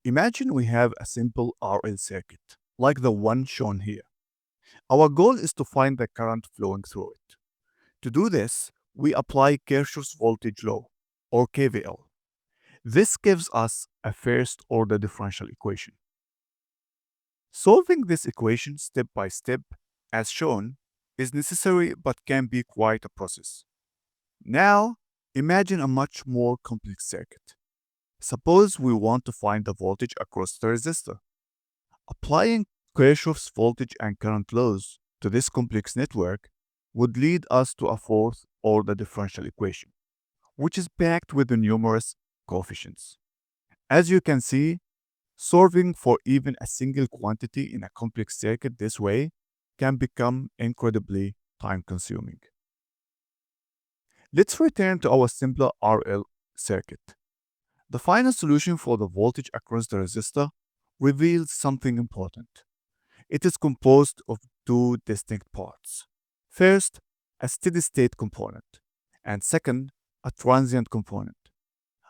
Imagine we have a simple RL circuit, like the one shown here. Our goal is to find the current flowing through it. To do this, we apply Kirchhoff's voltage law, or KVL. This gives us a first-order differential equation. Solving this equation step by step, as shown, is necessary but can be quite a process. Now, imagine a much more complex circuit. Suppose we want to find the voltage across the resistor. Applying Kirchhoff's voltage and current laws to this complex network would lead us to a fourth-order differential equation, which is packed with the numerous coefficients. As you can see, solving for even a single quantity in a complex circuit this way can become incredibly time-consuming. Let's return to our simpler RL circuit. The final solution for the voltage across the resistor reveals something important. It is composed of two distinct parts. First, a steady-state component, and second, a transient component.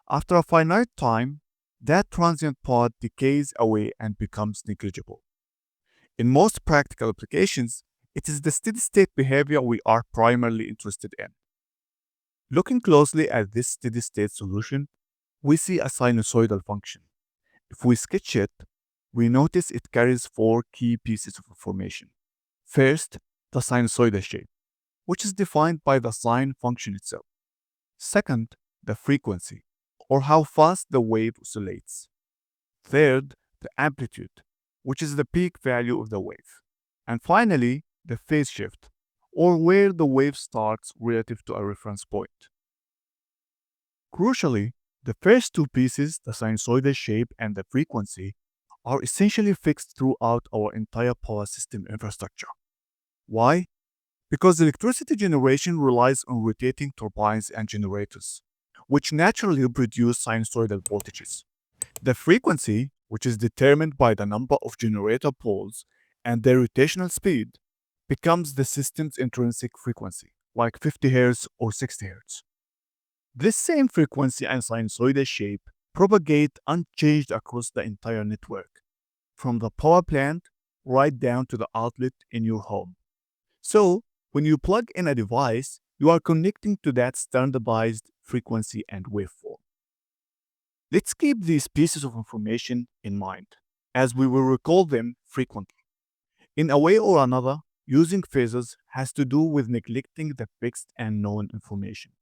After a finite time, that transient part decays away and becomes negligible. In most practical applications, it is the steady-state behavior we are primarily interested in. Looking closely at this steady-state solution, we see a sinusoidal function. If we sketch it, we notice it carries four key pieces of information. First, the sinusoidal shape, which is defined by the sine function itself. Second, the frequency, or how fast the wave oscillates. Third, the amplitude, which is the peak value of the wave. And finally, the phase shift, or where the wave starts relative to a reference point. Crucially, the first two pieces, the sinusoidal shape and the frequency, are essentially fixed throughout our entire power system infrastructure. Why? Because electricity generation relies on rotating turbines and generators, which naturally produce sinusoidal voltages. The frequency, which is determined by the number of generator poles and their rotational speed, becomes the system's intrinsic frequency, like 50 Hz or 60 Hz. This same frequency and sinusoidal shape propagate unchanged across the entire network, from the power plant right down to the outlet in your home. So, when you plug in a device, you are connecting to that standardized frequency and waveform. Let's keep these pieces of information in mind, as we will recall them frequently. In a way or another, using phasors has to do with neglecting the fixed and known information.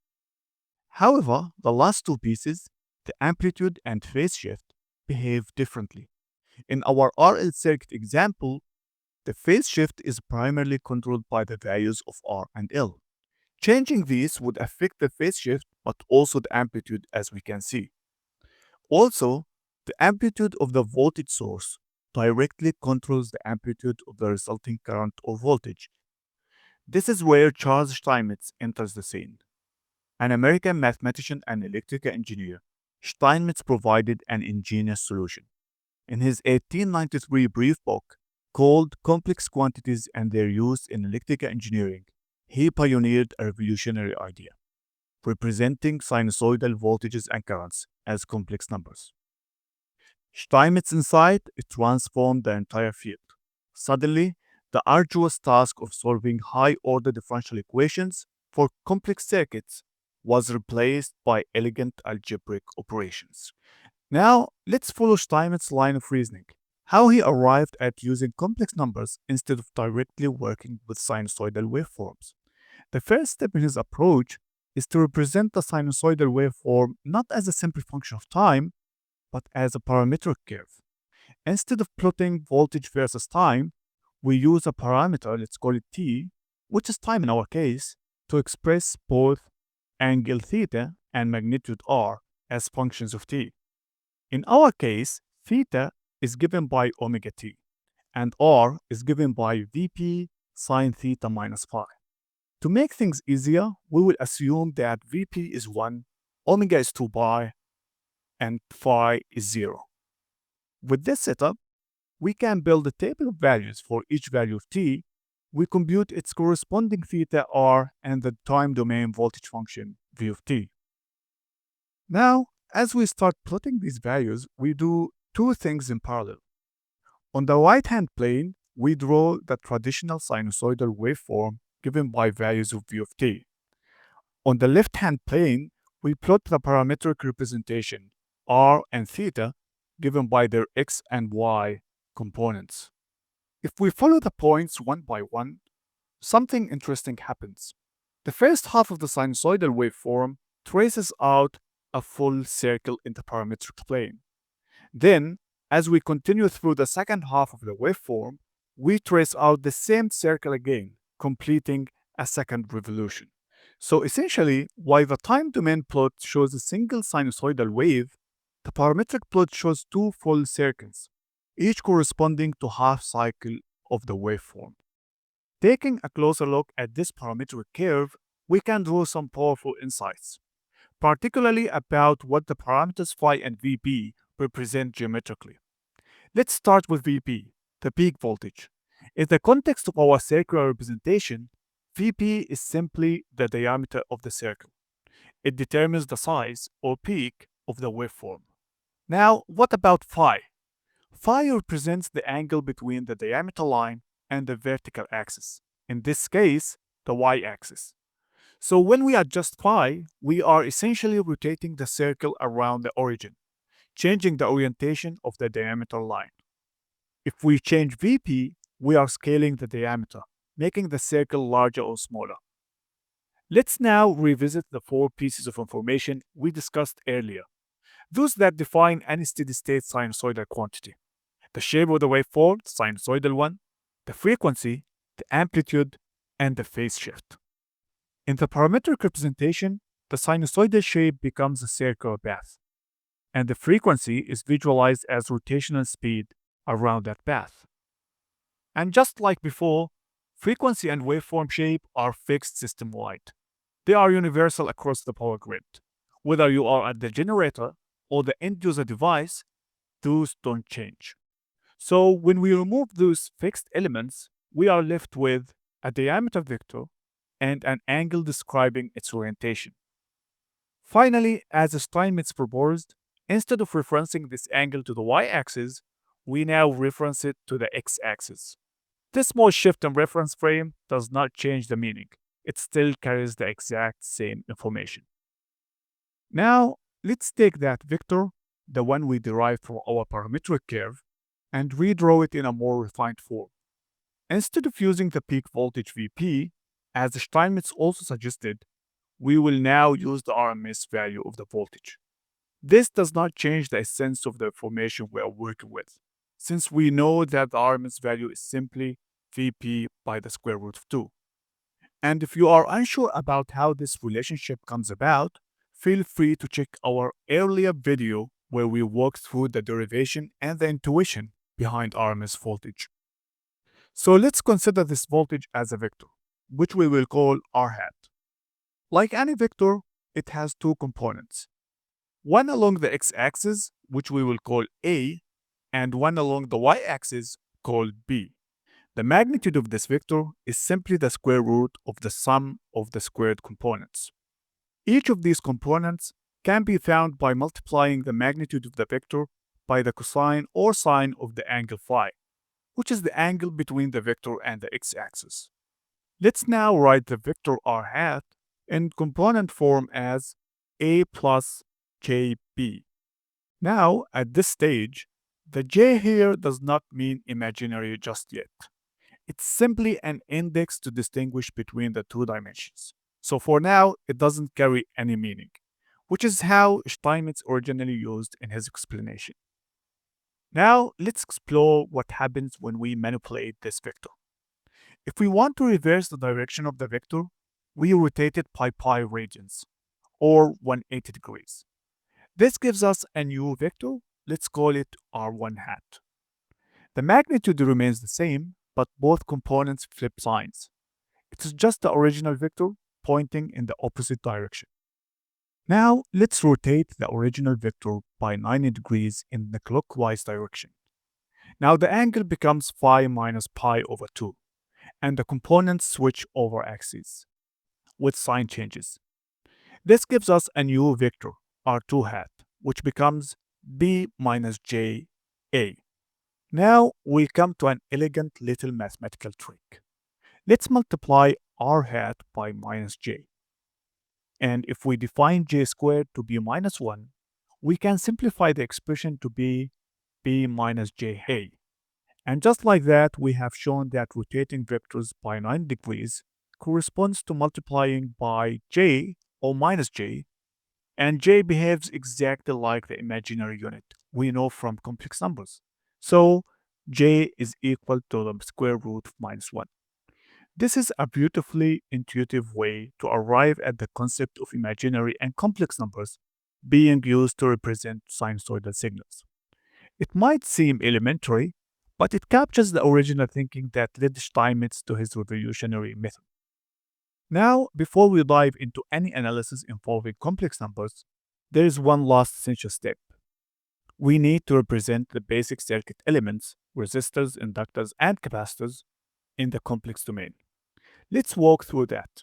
However, the last two pieces, the amplitude and phase shift, behave differently. In our RL circuit example, the phase shift is primarily controlled by the values of R and L. Changing these would affect the phase shift but also the amplitude, as we can see. Also, the amplitude of the voltage source directly controls the amplitude of the resulting current or voltage. This is where Charlez Steinmetz enters the scene. An American mathematician and electrical engineer, Steinmetz provided an ingenious solution. In his 1893 brief book called Complex Quantities and Their Use in Electrical Engineering, he pioneered a revolutionary idea, representing sinusoidal voltages and currents as complex numbers. Steinmetz's insight transformed the entire field. Suddenly, the arduous task of solving high-order differential equations for complex circuits was replaced by elegant algebraic operations. Now, let's follow Steinmetz's line of reasoning, how he arrived at using complex numbers instead of directly working with sinusoidal waveforms. The first step in his approach is to represent the sinusoidal waveform not as a simple function of time, but as a parametric curve. Instead of plotting voltage versus time, we use a parameter, let's call it t, which is time in our case, to express both angle theta and magnitude r as functions of t. In our case, theta is given by omega t, and r is given by Vp sine theta minus phi. To make things easier, we will assume that Vp is 1, omega is 2 pi, and phi is 0. With this setup, we can build a table of values for each value of t. We compute its corresponding theta r and the time domain voltage function v of t. Now, as we start plotting these values, we do two things in parallel. On the right-hand plane, we draw the traditional sinusoidal waveform given by values of v of t. On the left-hand plane, we plot the parametric representation r and theta given by their x and y components. If we follow the points one by one, something interesting happens. The first half of the sinusoidal waveform traces out a full circle in the parametric plane. Then, as we continue through the second half of the waveform, we trace out the same circle again, completing a second revolution. So essentially, while the time domain plot shows a single sinusoidal wave, the parametric plot shows two full circles, each corresponding to half cycle of the waveform. Taking a closer look at this parametric curve, we can draw some powerful insights, particularly about what the parameters phi and Vp represent geometrically. Let's start with Vp, the peak voltage. In the context of our circular representation, Vp is simply the diameter of the circle. It determines the size, or peak, of the waveform. Now, what about phi? Phi represents the angle between the diameter line and the vertical axis, in this case, the y-axis. So when we adjust phi, we are essentially rotating the circle around the origin, changing the orientation of the diameter line. If we change Vp, we are scaling the diameter, making the circle larger or smaller. Let's now revisit the four pieces of information we discussed earlier, those that define any steady-state sinusoidal quantity: the shape of the waveform, the sinusoidal one, the frequency, the amplitude, and the phase shift. In the parametric representation, the sinusoidal shape becomes a circular path, and the frequency is visualized as rotational speed around that path. And just like before, frequency and waveform shape are fixed system-wide. They are universal across the power grid. Whether you are at the generator or the end-user device, those don't change. So when we remove those fixed elements, we are left with a diameter vector and an angle describing its orientation. Finally, as Steinmetz proposed, instead of referencing this angle to the y-axis, we now reference it to the x-axis. This small shift in reference frame does not change the meaning. It still carries the exact same information. Now, let's take that vector, the one we derived from our parametric curve, and redraw it in a more refined form. Instead of using the peak voltage Vp, as Steinmetz also suggested, we will now use the RMS value of the voltage. This does not change the essence of the information we are working with, since we know that the RMS value is simply Vp by the square root of 2. And if you are unsure about how this relationship comes about, feel free to check our earlier video where we walked through the derivation and the intuition behind RMS voltage. So let's consider this voltage as a vector, which we will call r hat. Like any vector, it has two components. One along the x-axis, which we will call A, and one along the y-axis called B. The magnitude of this vector is simply the square root of the sum of the squared components. Each of these components can be found by multiplying the magnitude of the vector by the cosine or sine of the angle phi, which is the angle between the vector and the x-axis. Let's now write the vector r hat in component form as A plus jb. Now, at this stage, the j here does not mean imaginary just yet. It's simply an index to distinguish between the two dimensions. So for now, it doesn't carry any meaning, which is how Steinmetz originally used in his explanation. Now, let's explore what happens when we manipulate this vector. If we want to reverse the direction of the vector, we rotate it by pi radians, or 180 degrees. This gives us a new vector. Let's call it r1 hat. The magnitude remains the same, but both components flip signs. It is just the original vector pointing in the opposite direction. Now, let's rotate the original vector by 90 degrees in the clockwise direction. Now the angle becomes phi minus pi over 2, and the components switch over axes with sign changes. This gives us a new vector, r2 hat, which becomes b minus j A. Now we come to an elegant little mathematical trick. Let's multiply r hat by minus j. And if we define j squared to be minus 1, we can simplify the expression to be b minus ja. And just like that, we have shown that rotating vectors by 9 degrees corresponds to multiplying by j or minus j, and j behaves exactly like the imaginary unit we know from complex numbers. So j is equal to the square root of minus 1. This is a beautifully intuitive way to arrive at the concept of imaginary and complex numbers being used to represent sinusoidal signals. It might seem elementary, but it captures the original thinking that led Steinmetz to his revolutionary method. Now, before we dive into any analysis involving complex numbers, there is one last essential step. We need to represent the basic circuit elements, resistors, inductors, and capacitors, in the complex domain. Let's walk through that.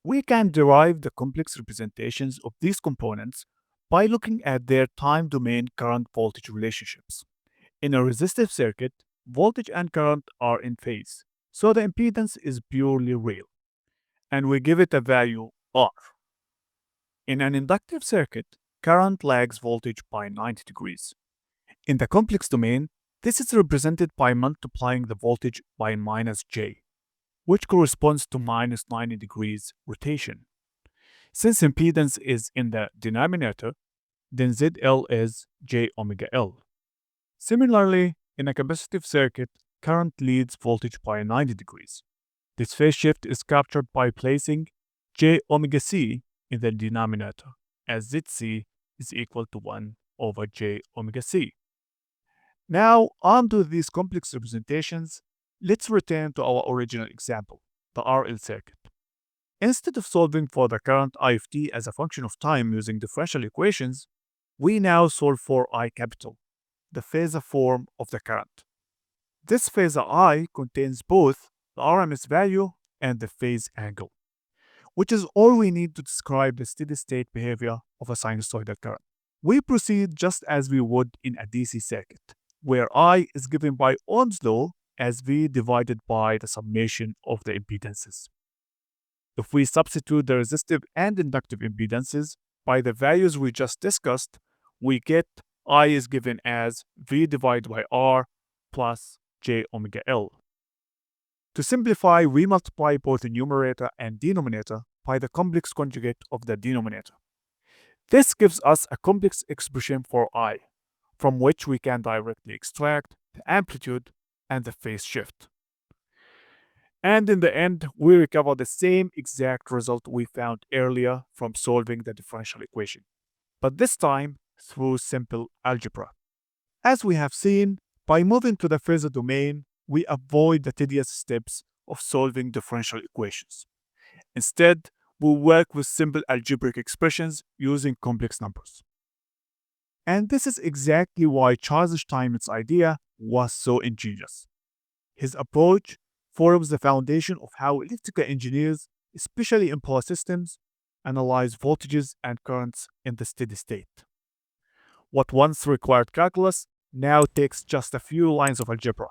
We can derive the complex representations of these components by looking at their time domain current voltage relationships. In a resistive circuit, voltage and current are in phase, so the impedance is purely real, and we give it a value R. In an inductive circuit, current lags voltage by 90 degrees. In the complex domain, this is represented by multiplying the voltage by minus J, which corresponds to minus 90 degrees rotation. Since impedance is in the denominator, then ZL is J omega L. Similarly, in a capacitive circuit, current leads voltage by 90 degrees. This phase shift is captured by placing J omega C in the denominator, as ZC is equal to 1 over J omega C. Now, onto these complex representations, let's return to our original example, the RL circuit. Instead of solving for the current I of t as a function of time using differential equations, we now solve for I capital, the phasor form of the current. This phasor I contains both the RMS value and the phase angle, which is all we need to describe the steady-state behavior of a sinusoidal current. We proceed just as we would in a DC circuit, where I is given by Ohm's law as V divided by the summation of the impedances. If we substitute the resistive and inductive impedances by the values we just discussed, we get I is given as V divided by R plus J omega L. To simplify, we multiply both the numerator and denominator by the complex conjugate of the denominator. This gives us a complex expression for I, from which we can directly extract the amplitude and the phase shift. And in the end, we recover the same exact result we found earlier from solving the differential equation, but this time through simple algebra. As we have seen, by moving to the Phasor domain, we avoid the tedious steps of solving differential equations. Instead, we work with simple algebraic expressions using complex numbers. And this is exactly why Charlez Steinmetz's idea was so ingenious. His approach forms the foundation of how electrical engineers, especially in power systems, analyze voltages and currents in the steady state. What once required calculus now takes just a few lines of algebra.